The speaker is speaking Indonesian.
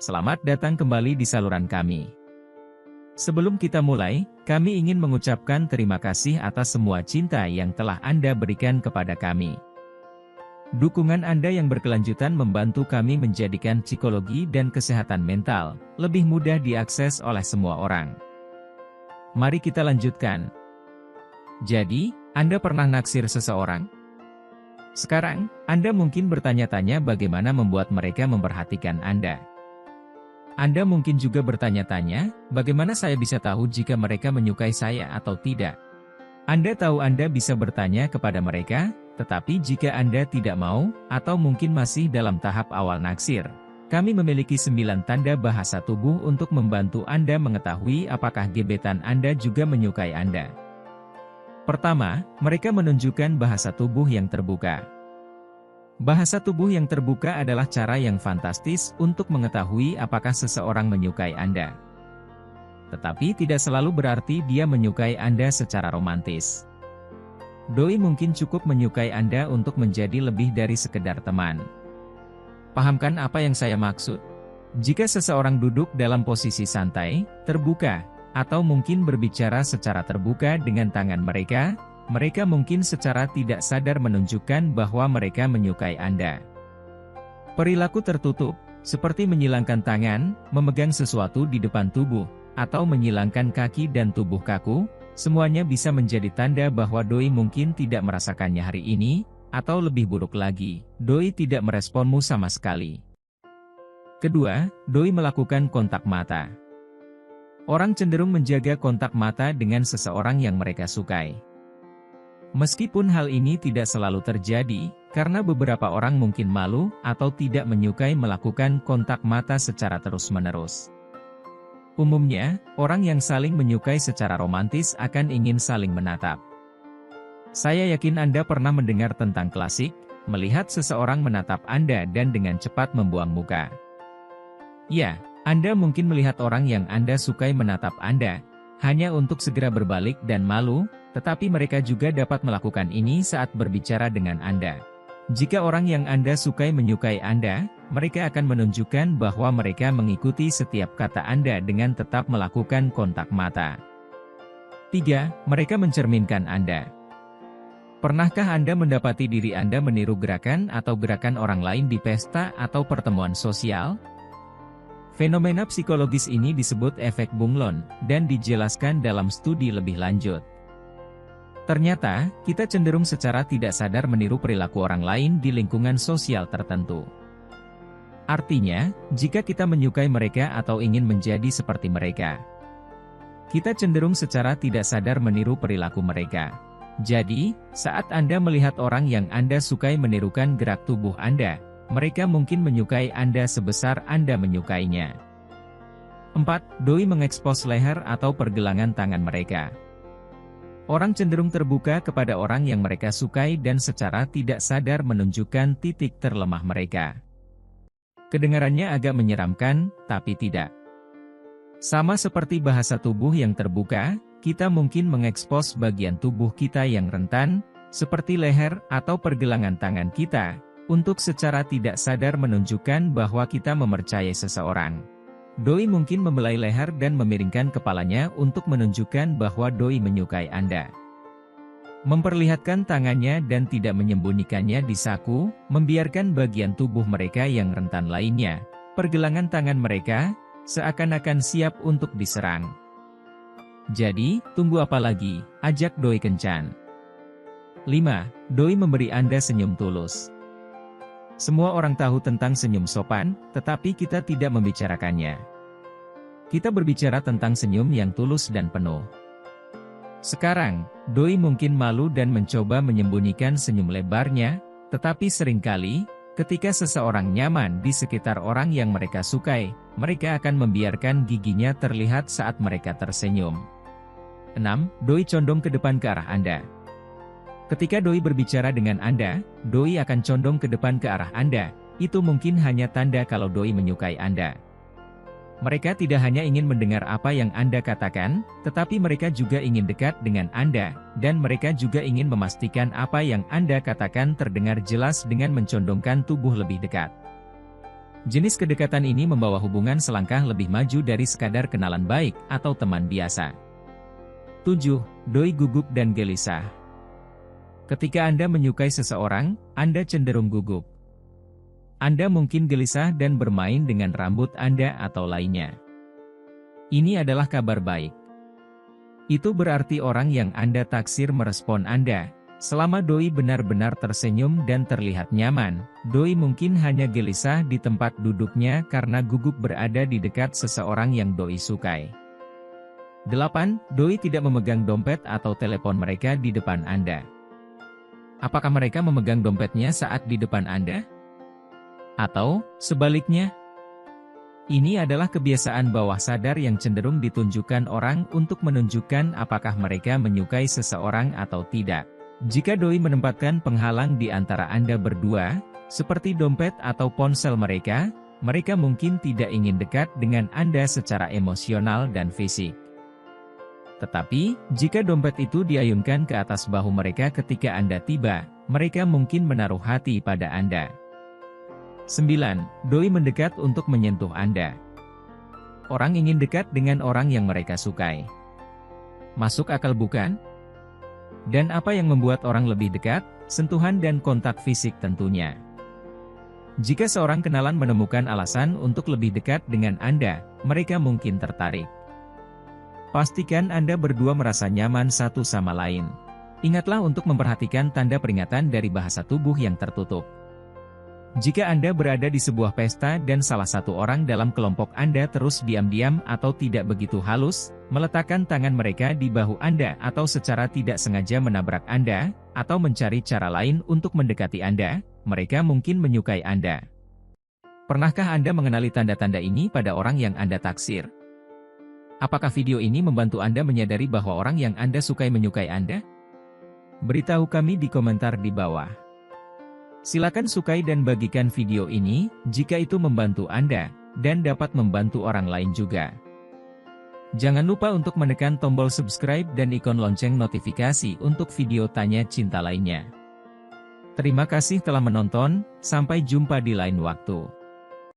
Selamat datang kembali di saluran kami. Sebelum kita mulai, kami ingin mengucapkan terima kasih atas semua cinta yang telah Anda berikan kepada kami. Dukungan Anda yang berkelanjutan membantu kami menjadikan psikologi dan kesehatan mental lebih mudah diakses oleh semua orang. Mari kita lanjutkan. Jadi, Anda pernah naksir seseorang? Sekarang, Anda mungkin bertanya-tanya bagaimana membuat mereka memperhatikan Anda. Anda mungkin juga bertanya-tanya, bagaimana saya bisa tahu jika mereka menyukai saya atau tidak? Anda tahu Anda bisa bertanya kepada mereka, tetapi jika Anda tidak mau, atau mungkin masih dalam tahap awal naksir, kami memiliki 9 tanda bahasa tubuh untuk membantu Anda mengetahui apakah gebetan Anda juga menyukai Anda. Pertama, mereka menunjukkan bahasa tubuh yang terbuka. Bahasa tubuh yang terbuka adalah cara yang fantastis untuk mengetahui apakah seseorang menyukai Anda. Tetapi tidak selalu berarti dia menyukai Anda secara romantis. Doi mungkin cukup menyukai Anda untuk menjadi lebih dari sekedar teman. Pahamkan apa yang saya maksud? Jika seseorang duduk dalam posisi santai, terbuka, atau mungkin berbicara secara terbuka dengan tangan mereka mungkin secara tidak sadar menunjukkan bahwa mereka menyukai Anda. Perilaku tertutup, seperti menyilangkan tangan, memegang sesuatu di depan tubuh, atau menyilangkan kaki dan tubuh kaku, semuanya bisa menjadi tanda bahwa doi mungkin tidak merasakannya hari ini, atau lebih buruk lagi, doi tidak meresponmu sama sekali. Kedua, doi melakukan kontak mata. Orang cenderung menjaga kontak mata dengan seseorang yang mereka sukai. Meskipun hal ini tidak selalu terjadi, karena beberapa orang mungkin malu atau tidak menyukai melakukan kontak mata secara terus-menerus. Umumnya, orang yang saling menyukai secara romantis akan ingin saling menatap. Saya yakin Anda pernah mendengar tentang klasik, melihat seseorang menatap Anda dan dengan cepat membuang muka. Ya, Anda mungkin melihat orang yang Anda sukai menatap Anda, hanya untuk segera berbalik dan malu, tetapi mereka juga dapat melakukan ini saat berbicara dengan Anda. Jika orang yang Anda sukai menyukai Anda, mereka akan menunjukkan bahwa mereka mengikuti setiap kata Anda dengan tetap melakukan kontak mata. 3. Mereka mencerminkan Anda. Pernahkah Anda mendapati diri Anda meniru gerakan atau gerakan orang lain di pesta atau pertemuan sosial? Fenomena psikologis ini disebut efek bunglon, dan dijelaskan dalam studi lebih lanjut. Ternyata, kita cenderung secara tidak sadar meniru perilaku orang lain di lingkungan sosial tertentu. Artinya, jika kita menyukai mereka atau ingin menjadi seperti mereka, kita cenderung secara tidak sadar meniru perilaku mereka. Jadi, saat Anda melihat orang yang Anda sukai menirukan gerak tubuh Anda, mereka mungkin menyukai Anda sebesar Anda menyukainya. 4. Doi mengekspos leher atau pergelangan tangan mereka. Orang cenderung terbuka kepada orang yang mereka sukai dan secara tidak sadar menunjukkan titik terlemah mereka. Kedengarannya agak menyeramkan, tapi tidak. Sama seperti bahasa tubuh yang terbuka, kita mungkin mengekspos bagian tubuh kita yang rentan, seperti leher atau pergelangan tangan kita, untuk secara tidak sadar menunjukkan bahwa kita mempercayai seseorang. Doi mungkin membelai leher dan memiringkan kepalanya untuk menunjukkan bahwa doi menyukai Anda. Memperlihatkan tangannya dan tidak menyembunyikannya di saku, membiarkan bagian tubuh mereka yang rentan lainnya, pergelangan tangan mereka, seakan-akan siap untuk diserang. Jadi, tunggu apa lagi, ajak doi kencan. 5. Doi memberi Anda senyum tulus. Semua orang tahu tentang senyum sopan, tetapi kita tidak membicarakannya. Kita berbicara tentang senyum yang tulus dan penuh. Sekarang, doi mungkin malu dan mencoba menyembunyikan senyum lebarnya, tetapi seringkali, ketika seseorang nyaman di sekitar orang yang mereka sukai, mereka akan membiarkan giginya terlihat saat mereka tersenyum. 6. Doi condong ke depan ke arah Anda. Ketika doi berbicara dengan Anda, doi akan condong ke depan ke arah Anda. Itu mungkin hanya tanda kalau doi menyukai Anda. Mereka tidak hanya ingin mendengar apa yang Anda katakan, tetapi mereka juga ingin dekat dengan Anda, dan mereka juga ingin memastikan apa yang Anda katakan terdengar jelas dengan mencondongkan tubuh lebih dekat. Jenis kedekatan ini membawa hubungan selangkah lebih maju dari sekadar kenalan baik atau teman biasa. 7. Doi gugup dan gelisah. Ketika Anda menyukai seseorang, Anda cenderung gugup. Anda mungkin gelisah dan bermain dengan rambut Anda atau lainnya. Ini adalah kabar baik. Itu berarti orang yang Anda taksir merespon Anda. Selama doi benar-benar tersenyum dan terlihat nyaman, doi mungkin hanya gelisah di tempat duduknya karena gugup berada di dekat seseorang yang doi sukai. 8. Doi tidak memegang dompet atau telepon mereka di depan Anda. Apakah mereka memegang dompetnya saat di depan Anda? Atau, sebaliknya? Ini adalah kebiasaan bawah sadar yang cenderung ditunjukkan orang untuk menunjukkan apakah mereka menyukai seseorang atau tidak. Jika doi menempatkan penghalang di antara Anda berdua, seperti dompet atau ponsel mereka, mereka mungkin tidak ingin dekat dengan Anda secara emosional dan fisik. Tetapi, jika dompet itu diayunkan ke atas bahu mereka ketika Anda tiba, mereka mungkin menaruh hati pada Anda. 9. Doi mendekat untuk menyentuh Anda. Orang ingin dekat dengan orang yang mereka sukai. Masuk akal bukan? Dan apa yang membuat orang lebih dekat? Sentuhan dan kontak fisik tentunya. Jika seorang kenalan menemukan alasan untuk lebih dekat dengan Anda, mereka mungkin tertarik. Pastikan Anda berdua merasa nyaman satu sama lain. Ingatlah untuk memperhatikan tanda peringatan dari bahasa tubuh yang tertutup. Jika Anda berada di sebuah pesta dan salah satu orang dalam kelompok Anda terus diam-diam atau tidak begitu halus, meletakkan tangan mereka di bahu Anda atau secara tidak sengaja menabrak Anda, atau mencari cara lain untuk mendekati Anda, mereka mungkin menyukai Anda. Pernahkah Anda mengenali tanda-tanda ini pada orang yang Anda taksir? Apakah video ini membantu Anda menyadari bahwa orang yang Anda sukai menyukai Anda? Beritahu kami di komentar di bawah. Silakan sukai dan bagikan video ini, jika itu membantu Anda, dan dapat membantu orang lain juga. Jangan lupa untuk menekan tombol subscribe dan ikon lonceng notifikasi untuk video tanya cinta lainnya. Terima kasih telah menonton, sampai jumpa di lain waktu.